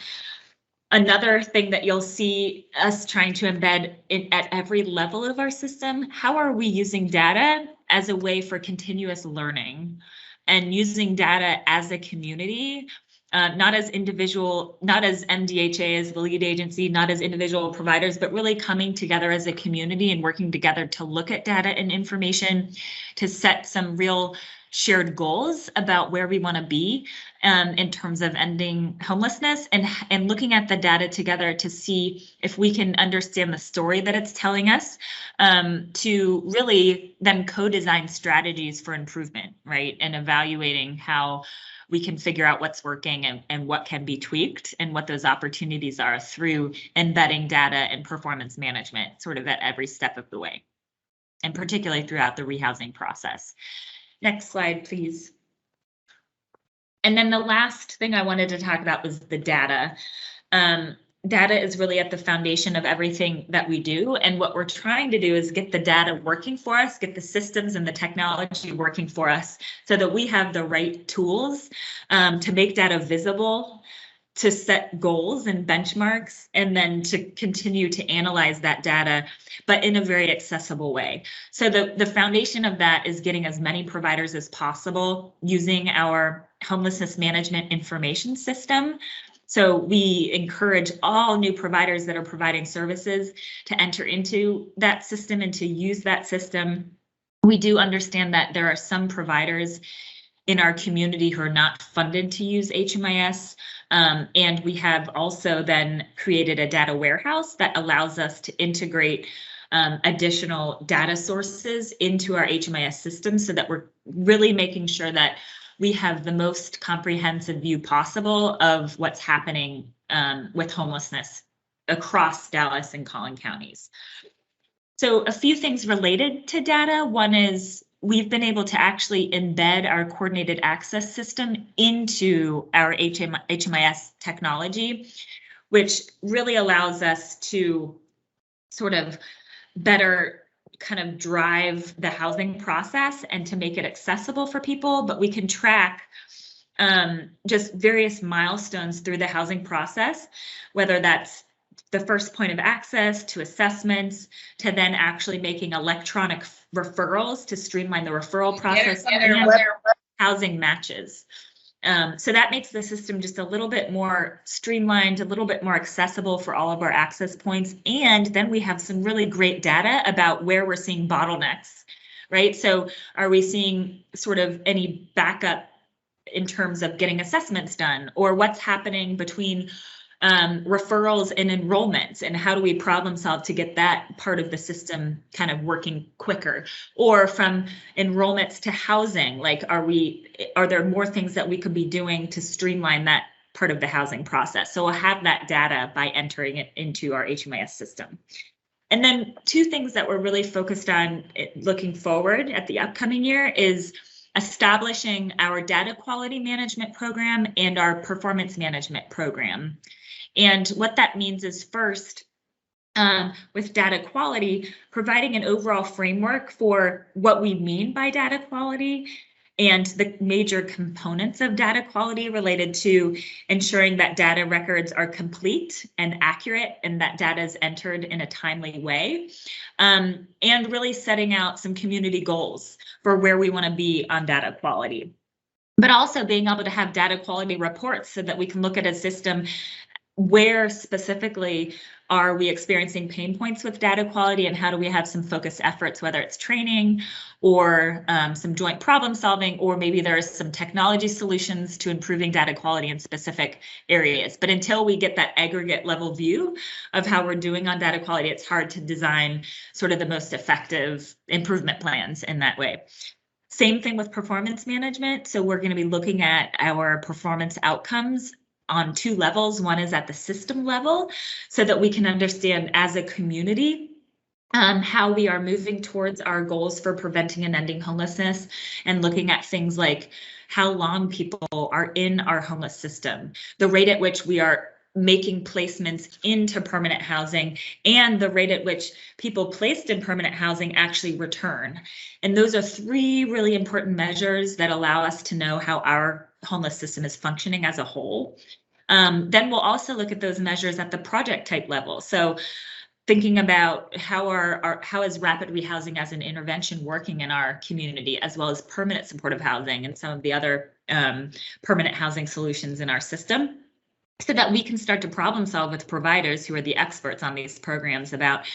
another thing that you'll see us trying to embed at every level of our system. How are we using data as a way for continuous learning and using data as a community, not as individual, not as MDHA as the lead agency, not as individual providers, but really coming together as a community and working together to look at data and information, to set some real shared goals about where we want to be in terms of ending homelessness, and looking at the data together to see if we can understand the story that it's telling us, to really then co-design strategies for improvement, right? And evaluating how we can figure out what's working and what can be tweaked and what those opportunities are through embedding data and performance management sort of at every step of the way, and particularly throughout the rehousing process. Next slide, please. And then the last thing I wanted to talk about was the data. Data is really at the foundation of everything that we do. And what we're trying to do is get the data working for us, get the systems and the technology working for us so that we have the right tools to make data visible, to set goals and benchmarks, and then to continue to analyze that data, but in a very accessible way. So the foundation of that is getting as many providers as possible using our homelessness management information system. So we encourage all new providers that are providing services to enter into that system and to use that system. We do understand that there are some providers in our community who are not funded to use HMIS. And we have also then created a data warehouse that allows us to integrate additional data sources into our HMIS system so that we're really making sure that we have the most comprehensive view possible of what's happening with homelessness across Dallas and Collin counties. So a few things related to data. One is we've been able to actually embed our coordinated access system into our HMIS technology, which really allows us to sort of better kind of drive the housing process and to make it accessible for people. But we can track just various milestones through the housing process, whether that's the first point of access to assessments, to then actually making electronic referrals to streamline the referral process and housing matches. So that makes the system just a little bit more streamlined, a little bit more accessible for all of our access points. And then we have some really great data about where we're seeing bottlenecks, right? So are we seeing sort of any backup in terms of getting assessments done, or what's happening between referrals and enrollments, and how do we problem solve to get that part of the system kind of working quicker? Or from enrollments to housing, like are there more things that we could be doing to streamline that part of the housing process? So we'll have that data by entering it into our HMIS system. And then two things that we're really focused on looking forward at the upcoming year is establishing our data quality management program and our performance management program. And what that means is, first, with data quality, providing an overall framework for what we mean by data quality and the major components of data quality related to ensuring that data records are complete and accurate and that data is entered in a timely way, and really setting out some community goals for where we want to be on data quality. But also being able to have data quality reports so that we can look at a system where specifically are we experiencing pain points with data quality, and how do we have some focused efforts, whether it's training or some joint problem solving, or maybe there's some technology solutions to improving data quality in specific areas. But until we get that aggregate level view of how we're doing on data quality, it's hard to design sort of the most effective improvement plans in that way. Same thing with performance management. So we're going to be looking at our performance outcomes on two levels. One is at the system level, so that we can understand as a community how we are moving towards our goals for preventing and ending homelessness, and looking at things like how long people are in our homeless system, the rate at which we are making placements into permanent housing, and the rate at which people placed in permanent housing actually return. And those are three really important measures that allow us to know how our homeless system is functioning as a whole. Then we'll also look at those measures at the project type level. So thinking about how is rapid rehousing as an intervention working in our community, as well as permanent supportive housing and some of the other permanent housing solutions in our system, so that we can start to problem solve with providers who are the experts on these programs about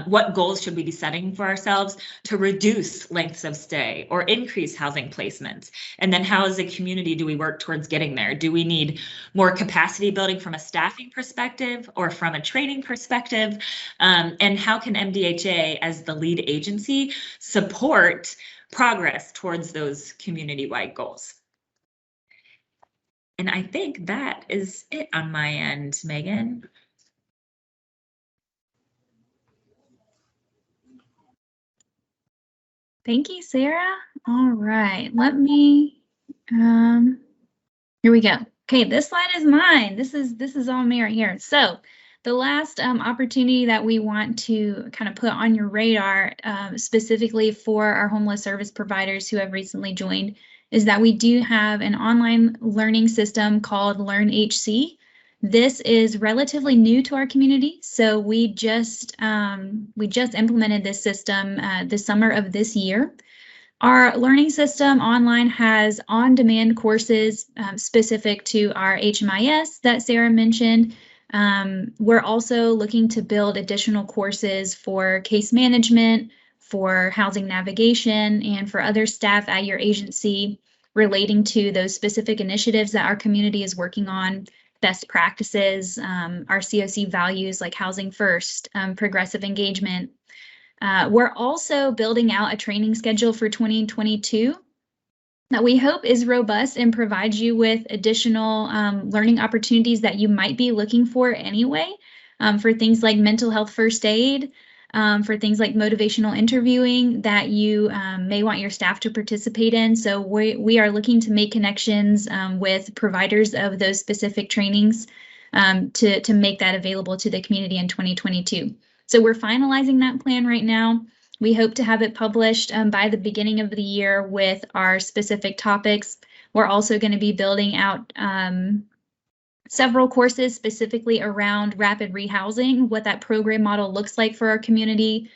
what goals should we be setting for ourselves to reduce lengths of stay or increase housing placements. And then how as a community do we work towards getting there? Do we need more capacity building from a staffing perspective or from a training perspective? And how can MDHA as the lead agency support progress towards those community-wide goals? And I think that is it on my end, Megan. Thank you, Sarah. All right, let me, here we go. Okay, this slide is mine. This is all me right here. So the last opportunity that we want to kind of put on your radar, specifically for our homeless service providers who have recently joined, is that we do have an online learning system called LearnHC. This is relatively new to our community, so we just implemented this system the summer of this year. Our learning system online has on-demand courses specific to our HMIS that Sarah mentioned. We're also looking to build additional courses for case management, for housing navigation, and for other staff at your agency relating to those specific initiatives that our community is working on, best practices, our CoC values like housing first, progressive engagement. We're also building out a training schedule for 2022 that we hope is robust and provides you with additional learning opportunities that you might be looking for anyway, for things like mental health first aid, for things like motivational interviewing that you may want your staff to participate in. So we are looking to make connections with providers of those specific trainings to make that available to the community in 2022. So we're finalizing that plan right now. We hope to have it published by the beginning of the year with our specific topics. We're also going to be building out several courses specifically around rapid rehousing, what that program model looks like for our community,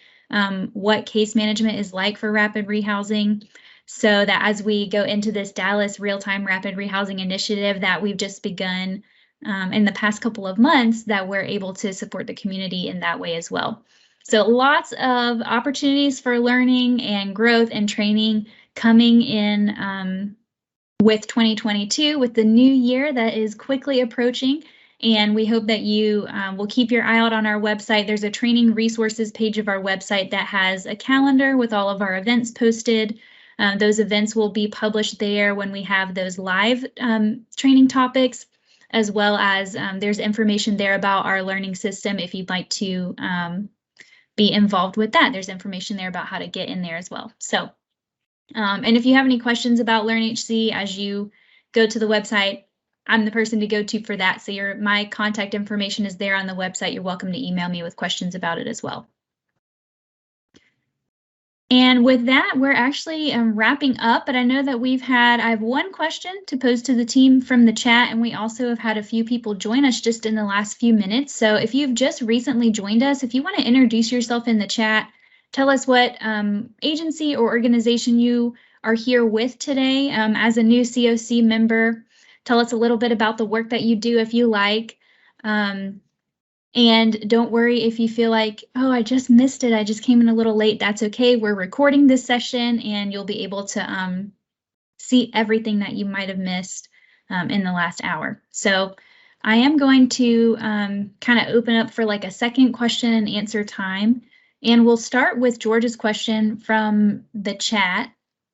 what case management is like for rapid rehousing, so that as we go into this Dallas real-time rapid rehousing initiative that we've just begun in the past couple of months, that we're able to support the community in that way as well. So lots of opportunities for learning and growth and training coming in with 2022, with the new year that is quickly approaching. And we hope that you will keep your eye out on our website. There's a training resources page of our website that has a calendar with all of our events posted. Those events will be published there when we have those live training topics, as well as there's information there about our learning system if you'd like to be involved with that. There's information there about how to get in there as well. So, and if you have any questions about LearnHC as you go to the website, I'm the person to go to for that. So my contact information is there on the website. You're welcome to email me with questions about it as well. And with that, we're actually wrapping up, but I know that I have one question to pose to the team from the chat, and we also have had a few people join us just in the last few minutes. So if you've just recently joined us, if you want to introduce yourself in the chat, tell us what agency or organization you are here with today as a new CoC member. Tell us a little bit about the work that you do if you like. And don't worry if you feel like, oh, I just missed it, I just came in a little late. That's okay. We're recording this session and you'll be able to see everything that you might have missed in the last hour. So I am going to kind of open up for like a second question and answer time. And we'll start with George's question from the chat.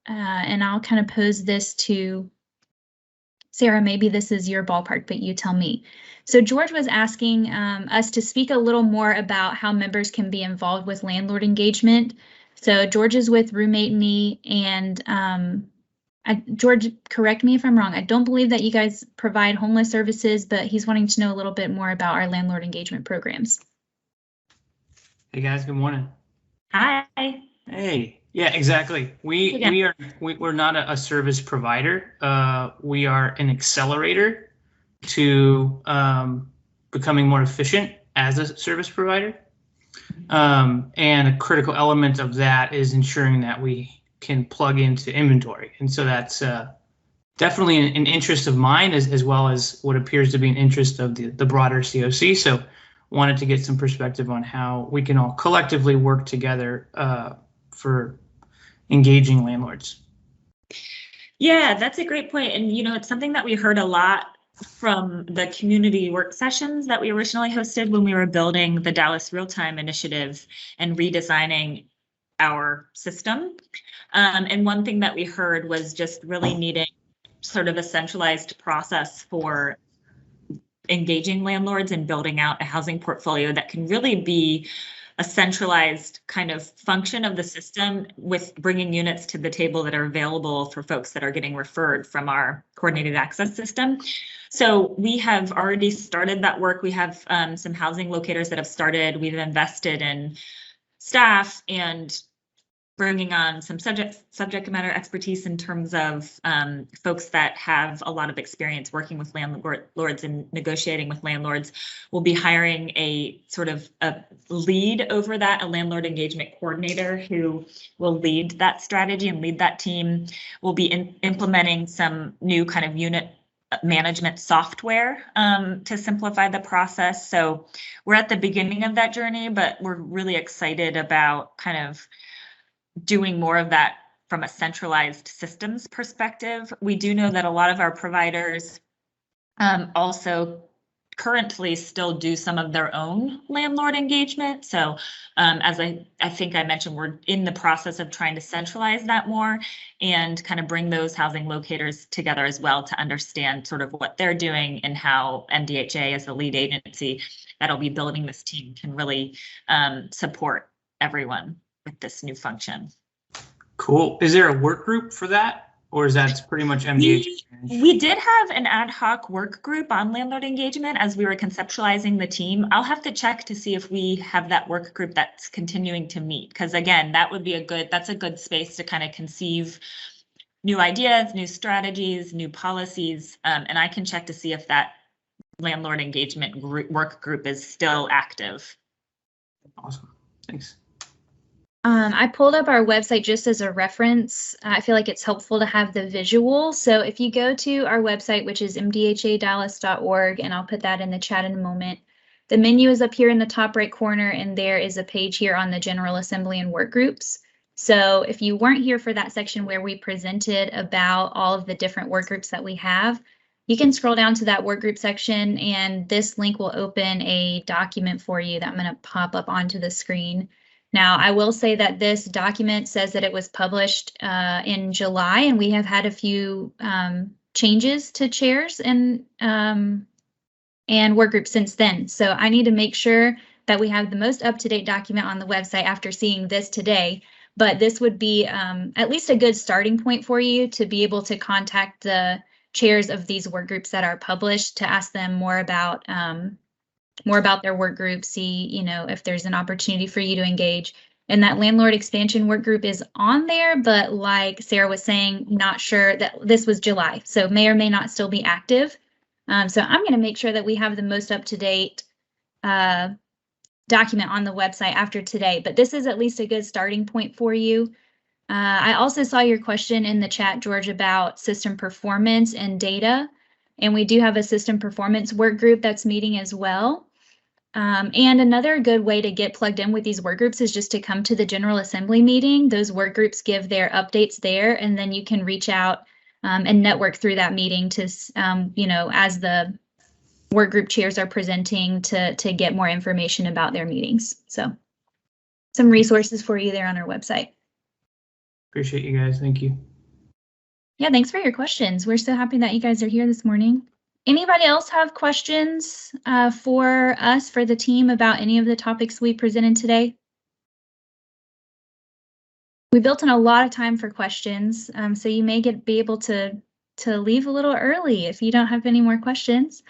And I'll kind of pose this to Sarah, maybe this is your ballpark, but you tell me. So George was asking us to speak a little more about how members can be involved with landlord engagement. So George is with Roommate Me, and George, correct me if I'm wrong. I don't believe that you guys provide homeless services, but he's wanting to know a little bit more about our landlord engagement programs. Hey guys, good morning. Hi. Hey, yeah, exactly. We're not a service provider. We are an accelerator to becoming more efficient as a service provider. And a critical element of that is ensuring that we can plug into inventory. And so that's definitely an interest of mine, as well as what appears to be an interest of the broader CoC. So wanted to get some perspective on how we can all collectively work together for engaging landlords. Yeah, that's a great point. And, you know, it's something that we heard a lot from the community work sessions that we originally hosted when we were building the Dallas Real-Time Initiative and redesigning our system. And one thing that we heard was just really needing sort of a centralized process for engaging landlords and building out a housing portfolio that can really be a centralized kind of function of the system, with bringing units to the table that are available for folks that are getting referred from our coordinated access system. So we have already started that work. We have some housing locators that have started. We've invested in staff and bringing on some subject matter expertise in terms of folks that have a lot of experience working with landlords and negotiating with landlords. We'll be hiring a sort of a lead over that, a landlord engagement coordinator who will lead that strategy and lead that team. We'll be implementing some new kind of unit management software to simplify the process. So we're at the beginning of that journey, but we're really excited about kind of doing more of that from a centralized systems perspective. We do know that a lot of our providers also currently still do some of their own landlord engagement. So as I think I mentioned, we're in the process of trying to centralize that more and kind of bring those housing locators together as well to understand sort of what they're doing and how MDHA as the lead agency that'll be building this team can really support everyone with this new function. Cool. Is there a work group for that, or is that pretty much MDHA? We did have an ad hoc work group on landlord engagement as we were conceptualizing the team. I'll have to check to see if we have that work group that's continuing to meet, because again, that would be that's a good space to kind of conceive new ideas, new strategies, new policies, and I can check to see if that landlord engagement work group is still active. Awesome. Thanks. I pulled up our website just as a reference. I feel like it's helpful to have the visual. So if you go to our website, which is mdhadallas.org, and I'll put that in the chat in a moment, the menu is up here in the top right corner, and there is a page here on the General Assembly and work groups. So if you weren't here for that section where we presented about all of the different work groups that we have, you can scroll down to that work group section, and this link will open a document for you that I'm going to pop up onto the screen. Now, I will say that this document says that it was published in July, and we have had a few changes to chairs and work groups since then. So I need to make sure that we have the most up-to-date document on the website after seeing this today. But this would be at least a good starting point for you to be able to contact the chairs of these work groups that are published to ask them more about their work group, see, you know, if there's an opportunity for you to engage. And that landlord expansion work group is on there, but like Sarah was saying, not sure that this was July, so may or may not still be active. So I'm going to make sure that we have the most up-to-date document on the website after today, but this is at least a good starting point for you. I also saw your question in the chat, George, about system performance and data. And we do have a system performance work group that's meeting as well. And another good way to get plugged in with these work groups is just to come to the General Assembly meeting. Those work groups give their updates there, and then you can reach out and network through that meeting to, you know, as the work group chairs are presenting to get more information about their meetings. So some resources for you there on our website. Appreciate you guys. Thank you. Yeah, thanks for your questions. We're so happy that you guys are here this morning. Anybody else have questions for us, for the team, about any of the topics we presented today? We built in a lot of time for questions, so you may be able to leave a little early if you don't have any more questions.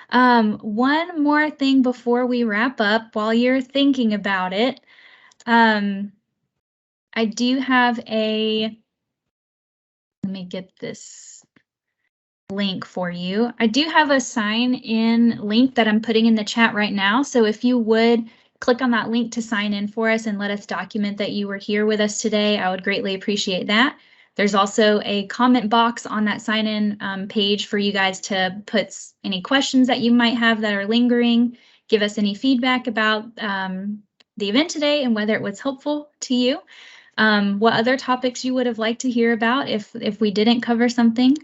One more thing before we wrap up, while you're thinking about it, I do have let me get this link for you. I do have a sign in link that I'm putting in the chat right now. So if you would click on that link to sign in for us and let us document that you were here with us today, I would greatly appreciate that. There's also a comment box on that sign in page for you guys to put any questions that you might have that are lingering, give us any feedback about the event today and whether it was helpful to you. What other topics you would have liked to hear about if we didn't cover something.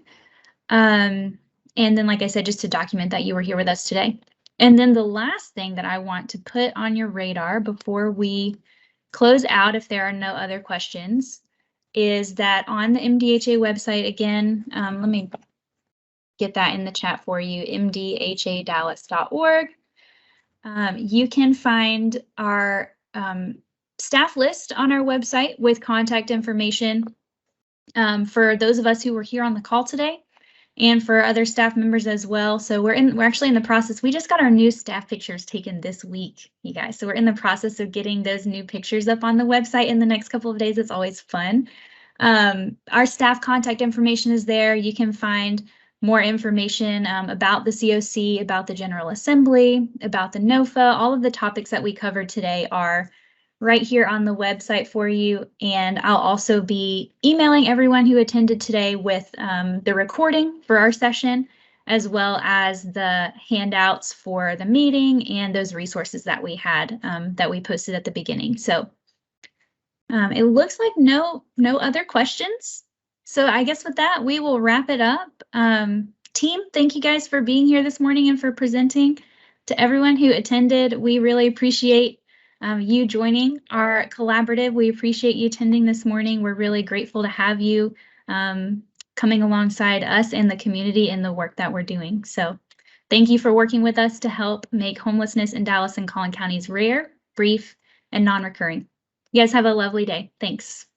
And then, like I said, just to document that you were here with us today. And then the last thing that I want to put on your radar before we close out, if there are no other questions, is that on the MDHA website, again, let me get that in the chat for you, mdhadallas.org. You can find our staff list on our website with contact information for those of us who were here on the call today, and for other staff members as well. So we're actually in the process. We just got our new staff pictures taken this week, you guys. So we're in the process of getting those new pictures up on the website in the next couple of days. It's always fun. Our staff contact information is there. You can find more information about the CoC, about the General Assembly, about the NOFA. All of the topics that we covered today are right here on the website for you. And I'll also be emailing everyone who attended today with the recording for our session, as well as the handouts for the meeting and those resources that we had that we posted at the beginning. So it looks like no other questions. So I guess with that, we will wrap it up. Team, thank you guys for being here this morning and for presenting. To everyone who attended, we really appreciate you joining our collaborative. We appreciate you attending this morning. We're really grateful to have you coming alongside us and the community in the work that we're doing. So thank you for working with us to help make homelessness in Dallas and Collin counties rare, brief, and non-recurring. You guys have a lovely day. Thanks.